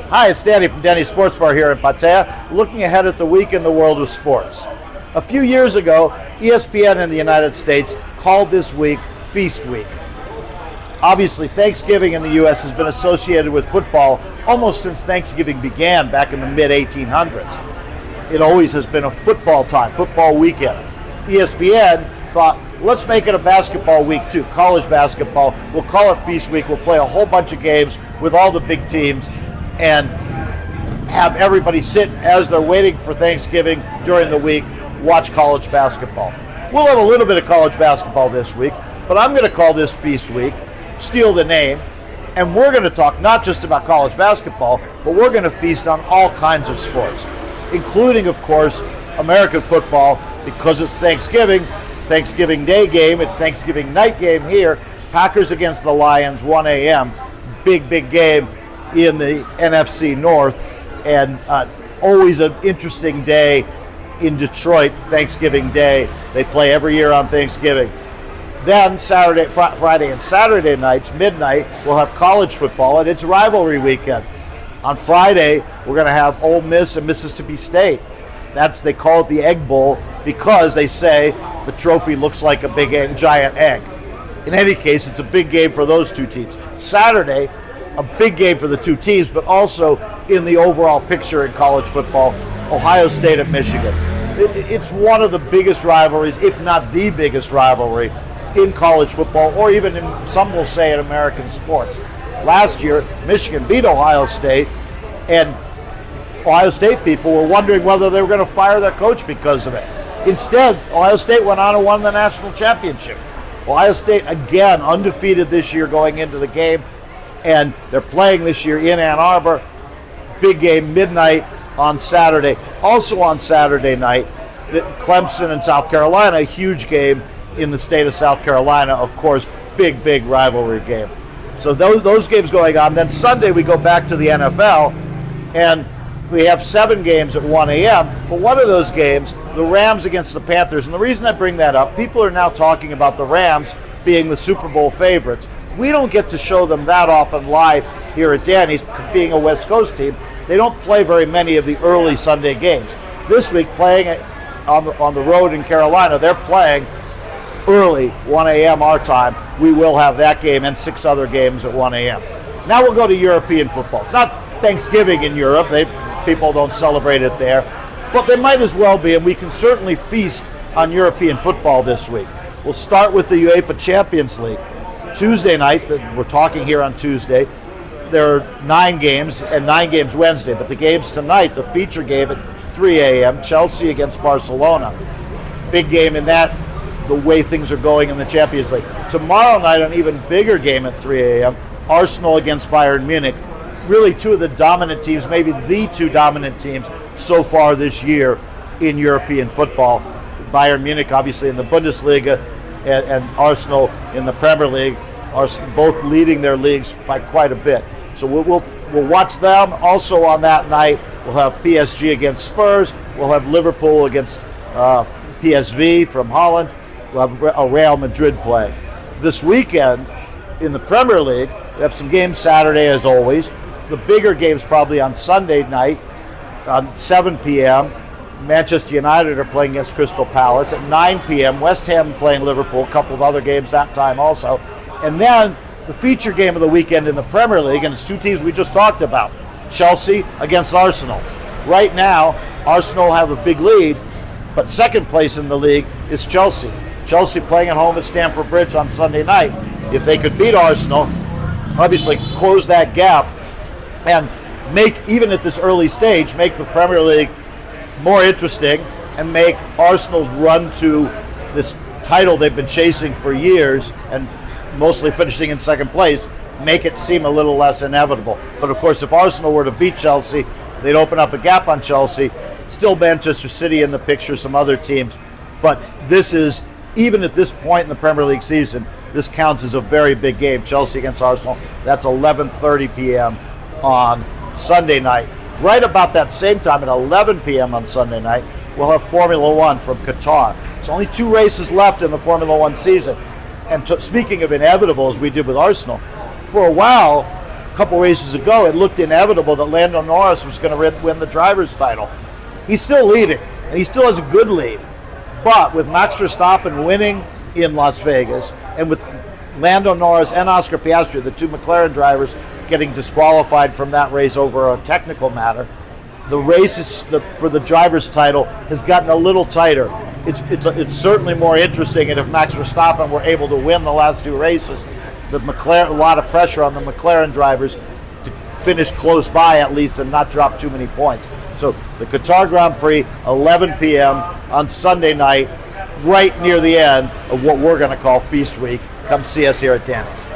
Hi, it's Danny from Danny's Sports Bar here in Pattaya, looking ahead at the week in the world of sports. A few years ago, ESPN in the United States called this week Feast Week. Obviously, Thanksgiving in the U.S. has been associated with football almost since Thanksgiving began back in the mid-1800s. It always has been a football time, football weekend. ESPN thought, let's make it a basketball week too, college basketball. We'll call it Feast Week. We'll play a whole bunch of games with all the big teams and have everybody sit as they're waiting for Thanksgiving during the week, watch college basketball. We'll have a little bit of college basketball this week, but I'm going to call this Feast Week, steal the name, and we're going to talk not just about college basketball, but we're going to feast on all kinds of sports, including, of course, American football, because it's Thanksgiving Day game, it's Thanksgiving night game here, Packers against the Lions, 1 a.m., big game in the NFC North, and always an interesting day in Detroit, Thanksgiving Day. They play every year on Thanksgiving. Then Friday and Saturday nights, midnight, we'll have college football, and it's rivalry weekend. On Friday, we're going to have Ole Miss and Mississippi State. They call it the Egg Bowl because they say the trophy looks like a big giant egg. In any case, it's a big game for those two teams. Saturday, a big game for the two teams, but also in the overall picture in college football, Ohio State at Michigan. It's one of the biggest rivalries, if not the biggest rivalry, in college football, or even in, some will say, in American sports. Last year, Michigan beat Ohio State, and Ohio State people were wondering whether they were going to fire their coach because of it. Instead, Ohio State went on and won the national championship. Ohio State, again, undefeated this year going into the game, and they're playing this year in Ann Arbor. Big game, midnight on Saturday. Also on Saturday night, Clemson and South Carolina, a huge game in the state of South Carolina, of course, big rivalry game. So those games going on. Then Sunday we go back to the NFL, and we have 7 games at 1 a.m., but one of those games, the Rams against the Panthers, and the reason I bring that up, people are now talking about the Rams being the Super Bowl favorites. We don't get to show them that often live here at Danny's, being a West Coast team. They don't play very many of the early Sunday games. This week, playing on the road in Carolina, they're playing early, 1 a.m. our time. We will have that game and 6 other games at 1 a.m. Now we'll go to European football. It's not Thanksgiving in Europe. People don't celebrate it there, but they might as well be, and we can certainly feast on European football this week. We'll start with the UEFA Champions League. Tuesday night, we're talking here on Tuesday, there are 9 games, and 9 games Wednesday, but the games tonight, the feature game at 3 a.m., Chelsea against Barcelona. Big game in that, the way things are going in the Champions League. Tomorrow night, an even bigger game at 3 a.m., Arsenal against Bayern Munich. Really 2 of the dominant teams, maybe the 2 dominant teams so far this year in European football. Bayern Munich, obviously, in the Bundesliga, and Arsenal in the Premier League, are both leading their leagues by quite a bit. So we'll watch them. Also on that night, we'll have PSG against Spurs. We'll have Liverpool against PSV from Holland. We'll have a Real Madrid play. This weekend in the Premier League, we have some games Saturday as always. The bigger games probably on Sunday night, 7 p.m. Manchester United are playing against Crystal Palace. At 9 p.m., West Ham playing Liverpool, a couple of other games that time also. And then the feature game of the weekend in the Premier League, and it's 2 teams we just talked about, Chelsea against Arsenal. Right now, Arsenal have a big lead, but second place in the league is Chelsea. Chelsea playing at home at Stamford Bridge on Sunday night. If they could beat Arsenal, obviously close that gap, and make, even at this early stage, make the Premier League more interesting and make Arsenal's run to this title they've been chasing for years and mostly finishing in second place, make it seem a little less inevitable. But of course, if Arsenal were to beat Chelsea, they'd open up a gap on Chelsea. Still Manchester City in the picture, some other teams. But this is, even at this point in the Premier League season, this counts as a very big game. Chelsea against Arsenal. That's 11:30 p.m. on Sunday night. Right about that same time, at 11 p.m. on Sunday night, we'll have Formula One from Qatar. There's only 2 races left in the Formula One season. And speaking of inevitable, as we did with Arsenal, for a while, couple races ago, it looked inevitable that Lando Norris was going to win the driver's title. He's still leading, and he still has a good lead. But with Max Verstappen winning in Las Vegas, and with Lando Norris and Oscar Piastri, the two McLaren drivers, getting disqualified from that race over a technical matter, the race for the driver's title has gotten a little tighter. It's certainly more interesting, and if Max Verstappen were able to win the last two races, a lot of pressure on the McLaren drivers to finish close by at least and not drop too many points. So the Qatar Grand Prix, 11 p.m. on Sunday night, right near the end of what we're going to call Feast Week. Come see us here at Danny's.